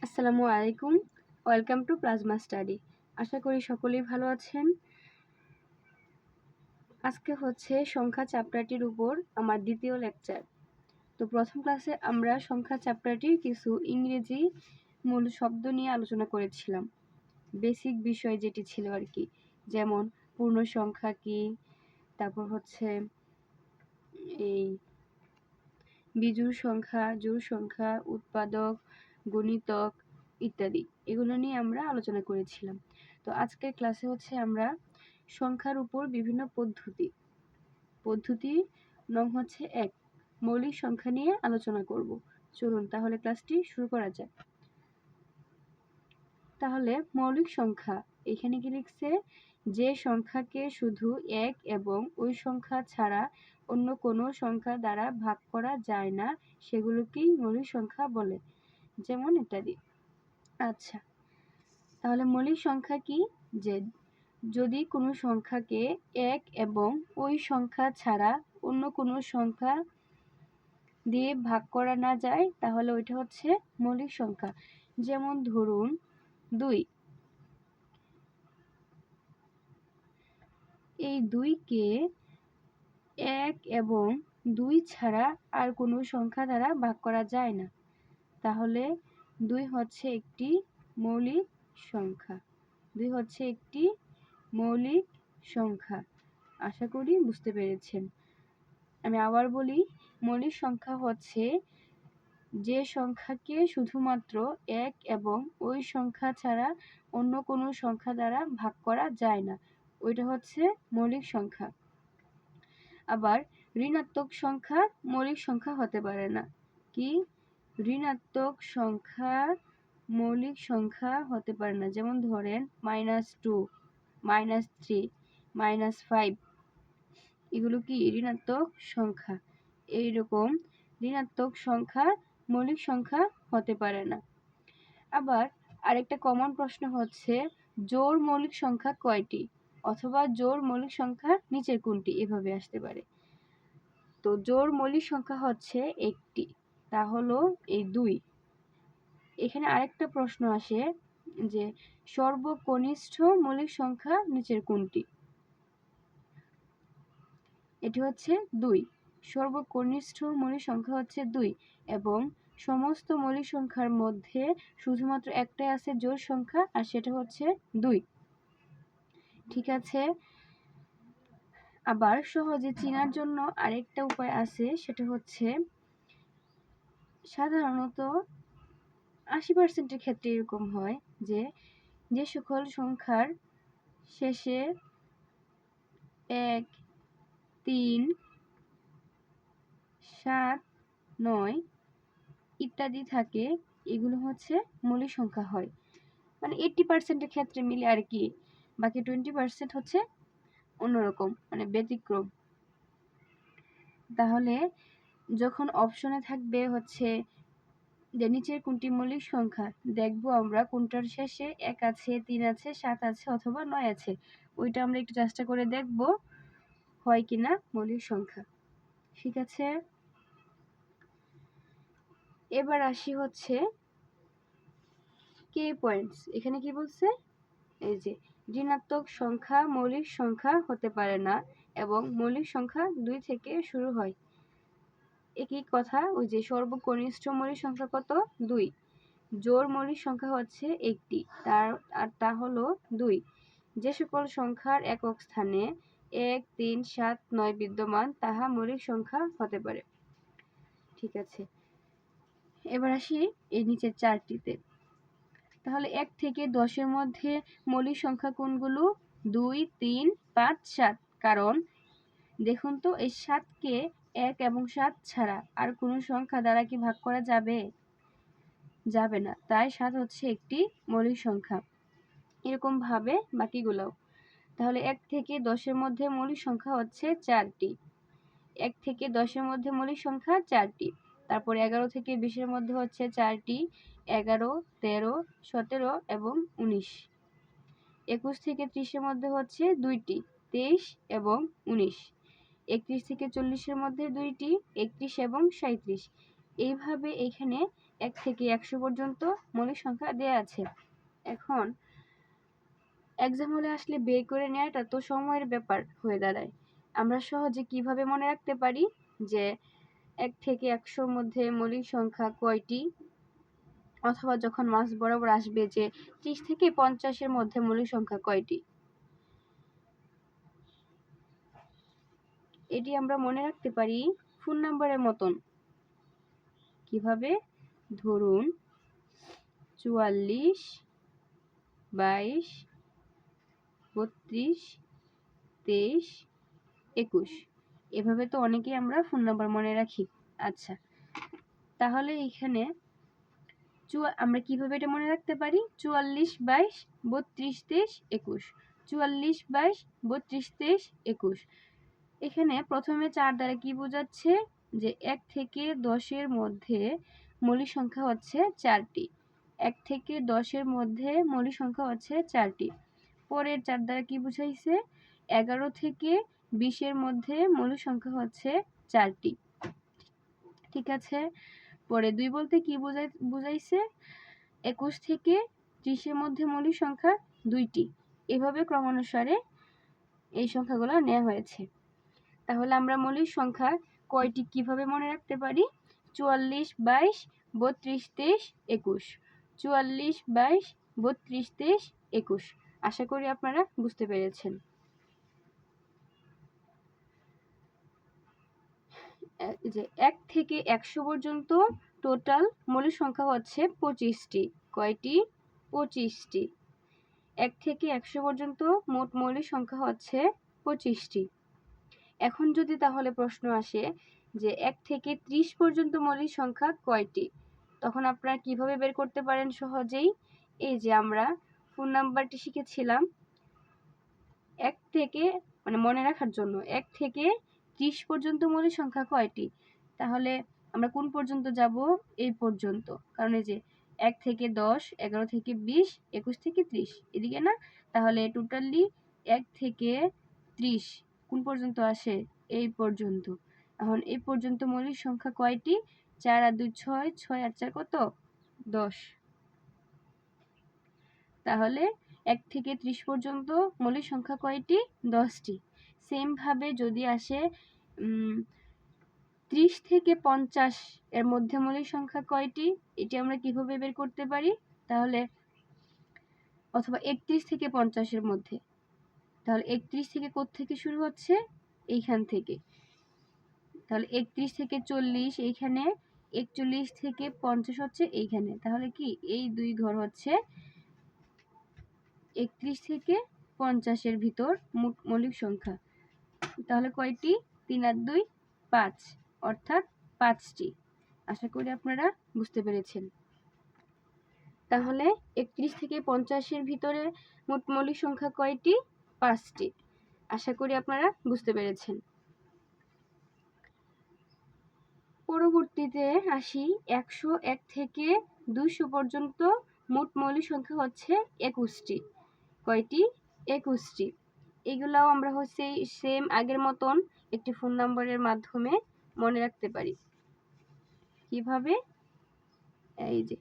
আসসালামু আলাইকুম। Welcome to plasma study. আশা করি সকলেই ভালো আছেন। আজকে হচ্ছে সংখ্যা চ্যাপ্টারটির উপর আমার দ্বিতীয় লেকচার। তো প্রথম ক্লাসে আমরা সংখ্যা চ্যাপ্টারটির কিছু ইংরেজি মূল শব্দ নিয়ে আলোচনা করেছিলাম। বেসিক বিষয় যেটি ছিল আর কি, যেমন পূর্ণ সংখ্যা কি, তারপর হচ্ছে এই বিজোড় সংখ্যা, জোড় সংখ্যা, উৎপাদক, গুণিতক ইত্যাদি, এগুলো নিয়ে আমরা আলোচনা করেছিলাম। তো আজকের ক্লাসে হচ্ছে আমরা সংখ্যার উপর বিভিন্ন পদ্ধতি নং হচ্ছে 1 মৌলিক সংখ্যা নিয়ে আলোচনা করব। চলুন তাহলে ক্লাসটি শুরু করা যাক। তাহলে মৌলিক সংখ্যা এখানে কি লিখছে, যে সংখ্যাকে শুধু 1 এবং ওই সংখ্যা ছাড়া অন্য কোনো সংখ্যা দ্বারা ভাগ করা যায় না সেগুলোকেই মৌলিক সংখ্যা বলে, যেমন ইত্যাদি। আচ্ছা, তাহলে মৌলিক সংখ্যা কি, যে যদি কোনো সংখ্যাকে 1 এবং ওই সংখ্যা ছাড়া অন্য কোনো সংখ্যা দিয়ে ভাগ করা না যায় তাহলে ওইটা হচ্ছে মৌলিক সংখ্যা। যেমন ধরুন 2, এই 2কে 1 এবং 2 ছাড়া আর কোনো সংখ্যা দ্বারা ভাগ করা যায় না, তাহলে 2 হচ্ছে একটি মৌলিক সংখ্যা। 2 হচ্ছে একটি মৌলিক সংখ্যা। আশা করি বুঝতে পেরেছেন। আমি আবার বলি, মৌলিক সংখ্যা হচ্ছে যে সংখ্যাকে শুধুমাত্র 1 এবং ওই সংখ্যা ছাড়া অন্য কোনো সংখ্যা দ্বারা ভাগ করা যায় না, ওইটা হচ্ছে মৌলিক সংখ্যা। আবার ঋণাত্মক সংখ্যা মৌলিক সংখ্যা হতে পারে না। কি? ঋণাত্মক সংখ্যা মৌলিক সংখ্যা হতে পারে না। যেমন ধরেন -2, -3, -5, এগুলো কি ঋণাত্মক সংখ্যা। এইরকম ঋণাত্মক সংখ্যা মৌলিক সংখ্যা হতে পারে না। আবার আরেকটা কমন প্রশ্ন হচ্ছে, জোড় মৌলিক সংখ্যা কয়টি, অথবা জোড় মৌলিক সংখ্যা নিচের কোনটি, এভাবে আসতে পারে। তো জোড় মৌলিক সংখ্যা হচ্ছে একটি, তা হলো এই 2। এখানে আরেকটা প্রশ্ন আসে যে সর্বকনিষ্ঠ মৌলিক সংখ্যা নিচের কোনটি, এটি হচ্ছে 2। সর্বকনিষ্ঠ মৌলিক সংখ্যা হচ্ছে 2 এবং সমস্ত মৌলিক সংখ্যার মধ্যে শুধুমাত্র একটাই আছে জোড় সংখ্যা, আর সেটা হচ্ছে 2। ঠিক আছে। আবার সহজে চেনার জন্য আরেকটা উপায় আছে, সেটা হচ্ছে সাধারণত 80% ক্ষেত্রে এরকম হয় যে যে সকল সংখ্যার শেষে 1, 3, 7, 9 ইত্যাদি থাকে, এগুলো হচ্ছে মৌলিক সংখ্যা হয়। মানে 80% ক্ষেত্রে মিলে আর কি, বাকি 20% হচ্ছে অন্যরকম, মানে ব্যতিক্রম। তাহলে যখন অপশনে থাকবে হচ্ছে যে নিচের কোনটি মৌলিক সংখ্যা, দেখবো আমরা কোনটার শেষে 1 আছে, 3 আছে, 7 আছে অথবা 9 আছে, ওইটা আমরা একটু চেষ্টা করে দেখবো হয় কিনা মৌলিক সংখ্যা। ঠিক আছে। এবার আসি হচ্ছে কে পয়েন্টস। এখানে কি বলছে, এই যে ঋণাত্মক সংখ্যা মৌলিক সংখ্যা হতে পারে না এবং মৌলিক সংখ্যা 2 থেকে শুরু হয়। একই কথা, ওই যে সর্বকনিষ্ঠ মৌলিক সংখ্যা কত, 2। জোড় মৌলিক সংখ্যা হচ্ছে একটি, তা হলো 2। যে সকল সংখ্যার একক স্থানে 1, 3, 7, 9 বিদ্যমান তাহা মৌলিক সংখ্যা হতে পারে। ঠিক আছে। এবার আসি এই নিচের চারটিতে। তাহলে 1 থেকে 10-এর মধ্যে মৌলিক সংখ্যা কোনগুলো, 2, 3, 5, 7। কারণ দেখুন তো, এই 7কে 1 এবং 7 ছাড়া আর কোনো সংখ্যা দ্বারা কি ভাগ করা যাবে? যাবে না, তাই 7 হচ্ছে একটি মৌলিক সংখ্যা। এরকম ভাবে বাকিগুলোও। তাহলে 1 থেকে 10-এর মধ্যে মৌলিক সংখ্যা হচ্ছে 4টি। 1 থেকে 10-এর মধ্যে মৌলিক সংখ্যা 4টি। তারপর 11 থেকে 20-এর মধ্যে হচ্ছে 4টি, 11, 13, 17 এবং 19। 21 থেকে 30-এর মধ্যে হচ্ছে 2টি, 23 এবং 19। 31 থেকে 40-এর মধ্যে 2টি, 31 এবং 37। এইভাবে এখানে 1 থেকে 100 পর্যন্ত মৌলিক সংখ্যা দেয়া আছে। এখন এক্সাম হলে আসলে বের করে নেওয়াটা তো সময়ের ব্যাপার হয়ে দাঁড়ায়। আমরা সহজে কিভাবে মনে রাখতে পারি যে 1 থেকে 100-র মধ্যে মৌলিক সংখ্যা কয়টি, অথবা যখন মাস বরাবর আসবে যে 30 থেকে 50-এর মধ্যে মৌলিক সংখ্যা কয়টি, এটি আমরা মনে রাখতে পারি ফোন নাম্বারের মতন। কিভাবে? ধরুন 44, 22, 32, 23, 21। এভাবে তো অনেকেই আমরা ফোন নাম্বার মনে রাখি। আচ্ছা, তাহলে এখানে আমরা কিভাবে এটা মনে রাখতে পারি? 44, 22, 32, 23, 21। 44, 22, 32, 23, 21। এখানে প্রথমে 4 দ্বারা কি বোঝাচ্ছে? যে 1 থেকে 10-এর মধ্যে মৌলিক সংখ্যা হচ্ছে 4টি। 1 থেকে 10-এর মধ্যে মৌলিক সংখ্যা হচ্ছে 4টি। পরের 4 দ্বারা কি বুঝাইছে? 11 থেকে 20-এর মধ্যে মৌলিক সংখ্যা হচ্ছে 4টি। ঠিক আছে। পরে 2 বলতে কি বুঝাইছে? 21 থেকে 30-এর মধ্যে মৌলিক সংখ্যা 2টি। এভাবে ক্রমানুসারে এই সংখ্যাগুলো নেওয়া হয়েছে। তাহলে আমরা মৌলিক সংখ্যা কয়টি কিভাবে মনে রাখতে পারি? 44, 22, 32, 23, 21। 44, 22, 32, 23, 21। আশা করি আপনারা বুঝতে পেরেছেন। যে 1 থেকে 100 পর্যন্ত টোটাল মৌলিক সংখ্যা হচ্ছে 25টি। কয়টি? 25টি। 1 থেকে 100 পর্যন্ত মোট মৌলিক সংখ্যা হচ্ছে 25টি। এখন যদি তাহলে প্রশ্ন আসে যে 1 থেকে 30 পর্যন্ত মৌলিক সংখ্যা কয়টি, তখন আপনারা কিভাবে বের করতে পারেন সহজেই? এই যে আমরা ফোন নাম্বারটি শিখেছিলাম 1 থেকে, মানে মনে রাখার জন্য 1 থেকে 30 পর্যন্ত মৌলিক সংখ্যা কয়টি, তাহলে আমরা কোন পর্যন্ত যাব? এই পর্যন্ত। কারণ এই যে 1 থেকে 10, 11 থেকে 20, 21 থেকে 30, এদিকে না? তাহলে টোটালি 1 থেকে 30 কোন পর্যন্ত আসে? এই পর্যন্ত। এখন এই পর্যন্ত মৌলিক সংখ্যা কয়টি? 4 আর 2 6, 6 আর 4 কত? 10। তাহলে 1 থেকে 30 পর্যন্ত মৌলিক সংখ্যা কয়টি? 10টি। সেম ভাবে যদি আসে 30 থেকে 50 এর মধ্যে মৌলিক সংখ্যা কয়টি, এটি আমরা কিভাবে বের করতে পারি? তাহলে অথবা 31 থেকে 50 এর মধ্যে, তাহলে 31 থেকে কোত্থেকে শুরু হচ্ছে? এইখান থেকে। তাহলে 31 থেকে 40 এইখানে, 41 থেকে 50 হচ্ছে এইখানে। তাহলে কি এই দুই ঘর হচ্ছে 31 থেকে 50 এর ভিতর মোট মৌলিক সংখ্যা। তাহলে কয়টি? 3 আর 2 5, অর্থাৎ 5টি। আশা করি আপনারা বুঝতে পেরেছেন। তাহলে 31 থেকে 50 এর ভিতরে মোট মৌলিক সংখ্যা কয়টি? 5টি। আশা করি আপনারা বুঝতে পেরেছেন। পরবর্তীতে আসি 101 থেকে 200 পর্যন্ত মোট মৌলিক সংখ্যা হচ্ছে 21টি। কয়টি? 21টি। এগুলাও আমরা হচ্ছে সেম আগের মতন একটি ফোন নাম্বারের মাধ্যমে মনে রাখতে পারি। কিভাবে? এই যে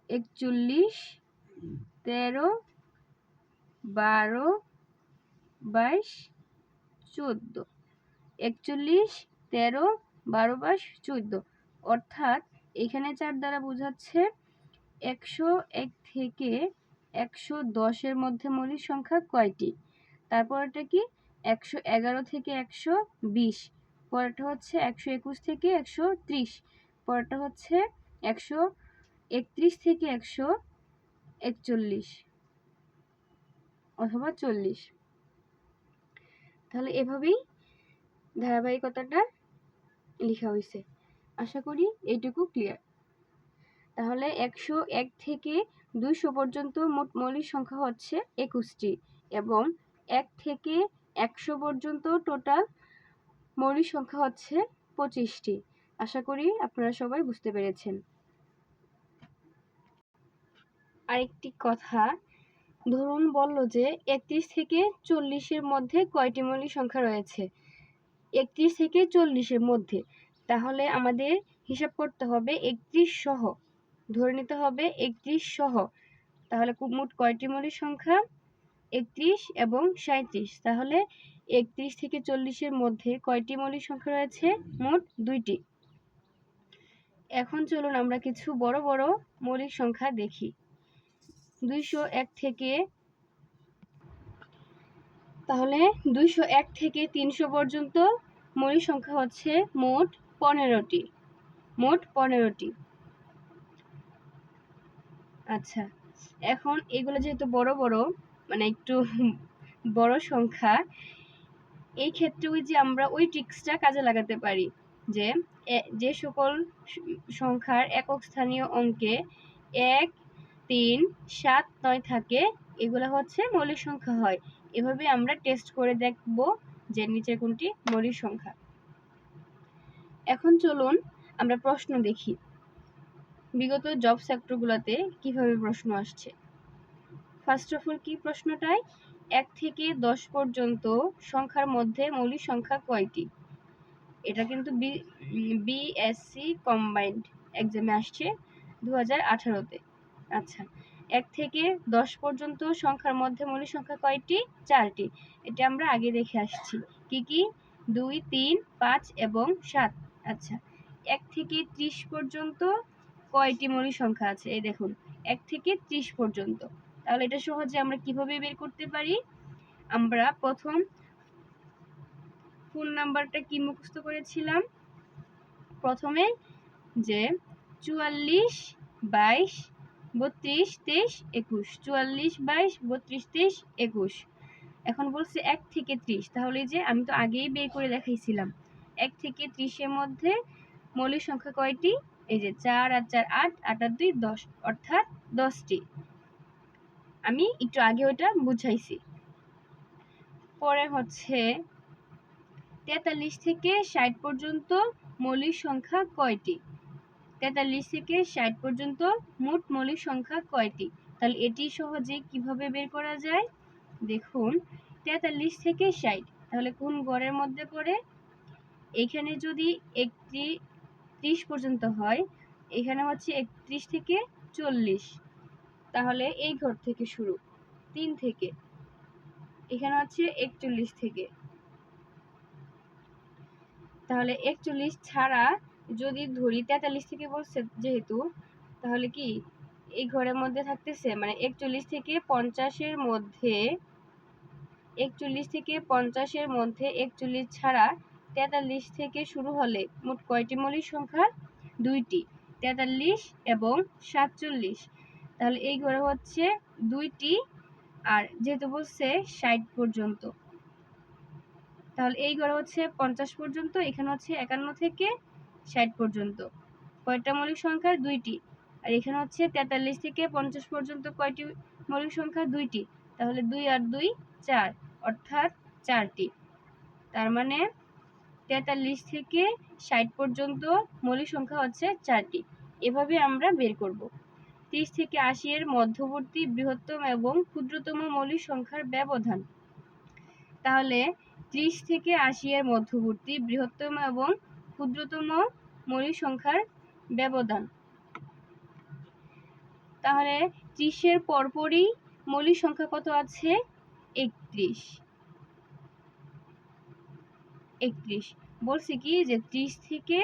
41, 13, 12, 22, 14। 41, 13, 12, 22, 14। অর্থাৎ এখানে 4 দ্বারা বোঝাচ্ছে 101 থেকে 110 এর মধ্যে মৌলিক সংখ্যা কয়টি। তারপরটা কি? 111 থেকে 120। পরেরটা হচ্ছে 121 থেকে 130। পরেরটা হচ্ছে 131 থেকে 141 অথবা 40। তাহলে এভাবেই ধারাবাহিকতাটা লেখা হয়েছে। আশা করি এইটুকু ক্লিয়ার। তাহলে 101 থেকে 200 পর্যন্ত মোট মৌলিক সংখ্যা হচ্ছে 21টি এবং 1 থেকে 100 পর্যন্ত টোটাল মৌলিক সংখ্যা হচ্ছে 25টি। আশা করি আপনারা সবাই বুঝতে পেরেছেন। আরেকটি কথা, ধরুন বলল যে 31 থেকে 40-এর মধ্যে কয়টি মৌলিক সংখ্যা রয়েছে? 31 থেকে 40-এর মধ্যে। তাহলে আমাদের হিসাব করতে হবে 31 সহ, ধরে নিতে হবে 31 সহ। তাহলে মোট কয়টি মৌলিক সংখ্যা? 31 এবং 37। তাহলে 31 থেকে 40-এর মধ্যে কয়টি মৌলিক সংখ্যা রয়েছে? মোট 2টি। এখন চলুন আমরা কিছু বড় বড় মৌলিক সংখ্যা দেখি। 201 থেকে 300 পর্যন্ত মৌলিক সংখ্যা হচ্ছে মোট 15টি। আচ্ছা, এখন এগুলো যেহেতু বড় বড়, মানে একটু বড় সংখ্যা, এই ক্ষেত্রে ওই যে আমরা ওই ট্রিক্সটা কাজে লাগাতে পারি যে সকল সংখ্যার একক স্থানীয় অঙ্কে 1, 3, 7, 9 থাকে, এগুলো হচ্ছে মৌলিক সংখ্যা হয়। এভাবে আমরা টেস্ট করে দেখব যে নিচের কোনটি মৌলিক সংখ্যা। এখন চলুন আমরা প্রশ্ন দেখি বিগত জব সেক্টরগুলোতে কিভাবে প্রশ্ন আসছে। ফার্স্ট অফ অল কি প্রশ্নটায় 1 থেকে 10 পর্যন্ত সংখ্যার মধ্যে মৌলিক সংখ্যা কয়টি? এটা কিন্তু বিএসসি কম্বাইন্ড এক্সামে আসছে 2018-তে। আচ্ছা, 1 থেকে 10 পর্যন্ত সংখ্যার মধ্যে মৌলিক সংখ্যা কয়টি? 4টি। এটা আমরা আগে দেখে আসছি। কি কি? 2, 3, 5 এবং 7। আচ্ছা, 1 থেকে 30 পর্যন্ত কয়টি মৌলিক সংখ্যা আছে? এই দেখুন, 1 থেকে 30 পর্যন্ত। তাহলে এটা সহজে আমরা কিভাবে বের করতে পারি? আমরা প্রথম ফুল নাম্বারটা কি মুখস্থ করেছিলাম? প্রথমে যে 44, 22, 32, 23, 21, 44, 22, 32, 23, 21। এখন বলছে 1 থেকে 30, তাহলে যে আমি তো আগেই বের করে দেখাইছিলাম 1 থেকে 30-এর মধ্যে মৌলিক সংখ্যা কয়টি? এই যে 4 আর 4 8, 8 আর 2 10, অর্থাৎ 10টি। আমি একটু আগে ওটা বুঝাইছি। পরে হচ্ছে 43 থেকে 60 পর্যন্ত মৌলিক সংখ্যা কয়টি? 43 থেকে 60 পর্যন্ত মোট মৌলিক সংখ্যা কয়টি? তাহলে এটি সহজে কিভাবে বের করা যায়? দেখুন, 43 থেকে 60, তাহলে কোন গড়ের মধ্যে পড়ে? এখানে যদি 30 পর্যন্ত হয়, এখানে হচ্ছে 31 থেকে 40, তাহলে এই ঘর থেকে শুরু, 3 থেকে, এখানে হচ্ছে 41 থেকে, তাহলে 41 ছাড়া যদি ধরি 43 থেকে বলছে যেহেতু, তাহলে কি এই ঘরের মধ্যে থাকতেছে, মানে 41 থেকে 50-এর মধ্যে, 41 থেকে 50-এর মধ্যে 41 ছাড়া 43 থেকে শুরু হলে মোট কয়টি মৌলিক সংখ্যা? 2টি, 43 এবং 47। তাহলে এই ঘরে হচ্ছে 2টি, আর যেহেতু বলছে 60 পর্যন্ত, তাহলে এই ঘরে হচ্ছে 50 পর্যন্ত, এখানে হচ্ছে 51 থেকে 60 পর্যন্ত। কয়টা মৌলিক সংখ্যা? 2টি। আর এখানে হচ্ছে 43 থেকে 50 পর্যন্ত কয়টি মৌলিক সংখ্যা? 2টি। তাহলে 2 আর 2 4, অর্থাৎ 4টি। তার মানে 43 থেকে 60 পর্যন্ত মৌলিক সংখ্যা হচ্ছে 4টি। এভাবে আমরা বের করব। 30 থেকে 80 এর মধ্যবর্তী বৃহত্তম এবং ক্ষুদ্রতম মৌলিক সংখ্যার ব্যবধান। তাহলে 30 থেকে 80 এর মধ্যবর্তী বৃহত্তম এবং ক্ষুদ্রতম মৌলিক সংখ্যার ব্যবধান। তাহলে 30-এর পরপরই মৌলিক সংখ্যা কত আছে? 31। বলছি কি যে 30 থেকে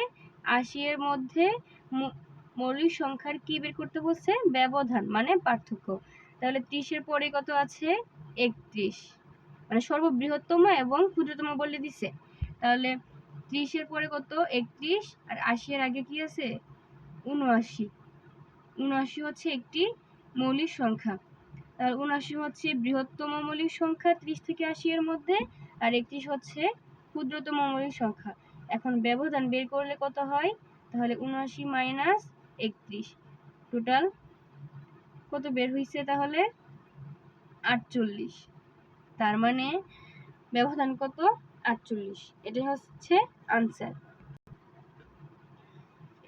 80 এর মধ্যে মৌলিক সংখ্যার কি বের করতে বলছে? ব্যবধান, মানে পার্থক্য। তাহলে 30-এর পরে কত আছে? 31, মানে সর্ববৃহত্তম এবং ক্ষুদ্রতম বলে দিছে। তাহলে 30-এর পরে কত? 31, আর 80-এর আগে কি আছে? 79। 79 হচ্ছে একটি মৌলিক সংখ্যা। তাহলে 79 হচ্ছে বৃহত্তম মৌলিক সংখ্যা 30 থেকে 80 এর মধ্যে, আর 31 হচ্ছে ক্ষুদ্রতম মৌলিক সংখ্যা। এখন ব্যবধান বের করলে কত হয়? তাহলে 79 মাইনাস 31, টোটাল কত বের হইছে? তাহলে 48। তার মানে ব্যবধান কত? 48। এটা হচ্ছে আনসার।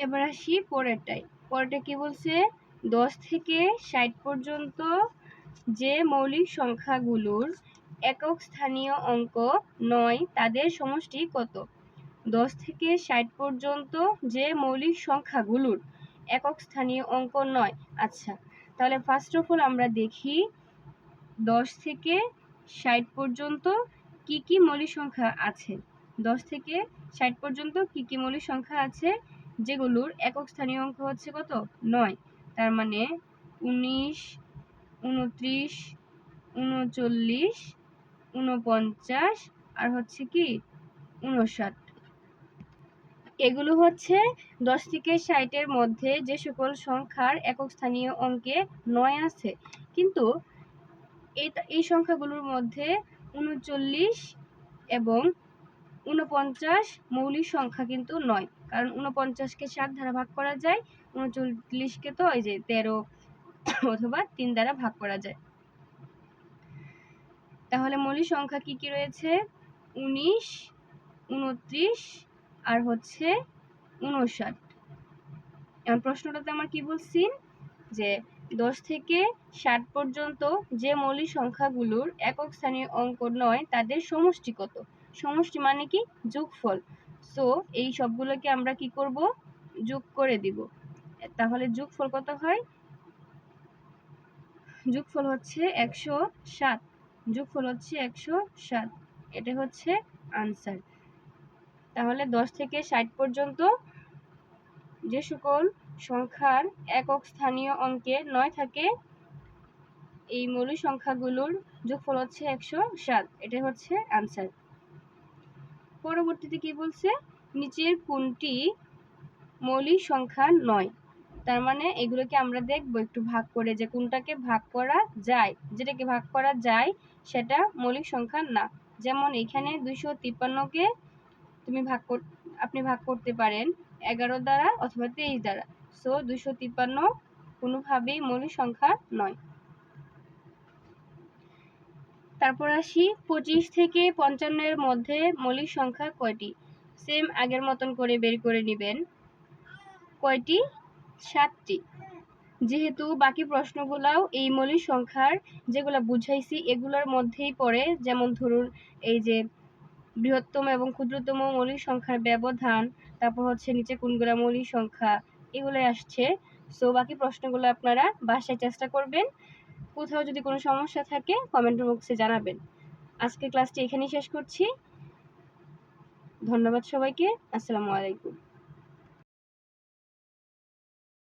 এবার আসি পরেরটায়। পরেরটা কি বলছে? 10 থেকে 60 পর্যন্ত যে মৌলিক সংখ্যাগুলোর একক স্থানীয় অঙ্ক 9, তাদের সমষ্টি কত? 10 থেকে 60 পর্যন্ত যে মৌলিক সংখ্যাগুলোর একক স্থানীয় অঙ্ক নয়। আচ্ছা, তাহলে ফার্স্ট অফ অল আমরা দেখি 10 থেকে 60 পর্যন্ত কি কি মৌলিক সংখ্যা আছে। 10 থেকে 60 পর্যন্ত কি কি মৌলিক সংখ্যা আছে যেগুলোর একক স্থানীয় অঙ্ক হচ্ছে কত? 9। তার মানে 19, 29, 39, 49 আর হচ্ছে কি 59। এগুলো হচ্ছে 10 থেকে 60 এর মধ্যে যে সকল সংখ্যার একক স্থানীয় অঙ্কে 9 আছে। কিন্তু এই সংখ্যাগুলোর মধ্যে 39 এবং 49 মৌলিক সংখ্যা কিন্তু নয়, কারণ 49কে 7 দ্বারা ভাগ করা যায়, 39কে তো এই যে 13 অথবা 3 দ্বারা ভাগ করা যায়। তাহলে মৌলিক সংখ্যা কি কি রয়েছে? 19, 29 আর হচ্ছে 59। এখন প্রশ্নটাতে আমার কি বলছি যে 10 থেকে 60 পর্যন্ত যে মৌলিক সংখ্যাগুলোর একক স্থানীয় অঙ্ক নয় তাদের সমষ্টি কত? সমষ্টি মানে কি? যোগফল। সো এই সবগুলোকে আমরা কি করব? যোগ করে দিব। তাহলে যোগফল কত হয়? যোগফল হচ্ছে 107। যোগফল হচ্ছে 107। এটা হচ্ছে আনসার। তাহলে 10 থেকে 60 পর্যন্ত যে সকল সংখ্যার একক স্থানীয় অঙ্কে 9 থাকে এই মৌলিক সংখ্যাগুলোর যোগফল হচ্ছে 107। এটা হচ্ছে আনসার। পরবর্তীতে কি বলছে? নিচের কোনটি মৌলিক সংখ্যা নয়? তার মানে এগুলোকে আমরা দেখব একটু ভাগ করে, যে কোনটাকে ভাগ করা যায়। যেটাকে ভাগ করা যায় সেটা মৌলিক সংখ্যা না। যেমন এখানে 253কে আপনি ভাগ করতে পারেন 11 দ্বারা অথবা 23 দ্বারা। সো 253 কোনোভাবেই মৌলিক সংখ্যা নয়। তারপর আসি 25 থেকে 55 এর মধ্যে মৌলিক সংখ্যা কয়টি? সেম আগের মতন করে বের করে নেবেন। কয়টি? 7টি। যেহেতু বাকি প্রশ্নগুলাও এই মৌলিক সংখ্যার যেগুলো বুঝাইছি এগুলোর মধ্যেই পড়ে, যেমন ধরুন এই যে বৃহত্তম এবং ক্ষুদ্রতম মৌলিক সংখ্যার ব্যবধান, তারপর হচ্ছে নিচে কোনগুলো মৌলিক সংখ্যা, এগুলোই আসছে। সো বাকি প্রশ্নগুলো আপনারা বাসায় চেষ্টা করবেন। কোথাও যদি কোনো সমস্যা থাকে কমেন্ট বক্সে জানাবেন। আজকে ক্লাসটি এখানেই শেষ করছি। ধন্যবাদ সবাইকে। আসসালামু আলাইকুম।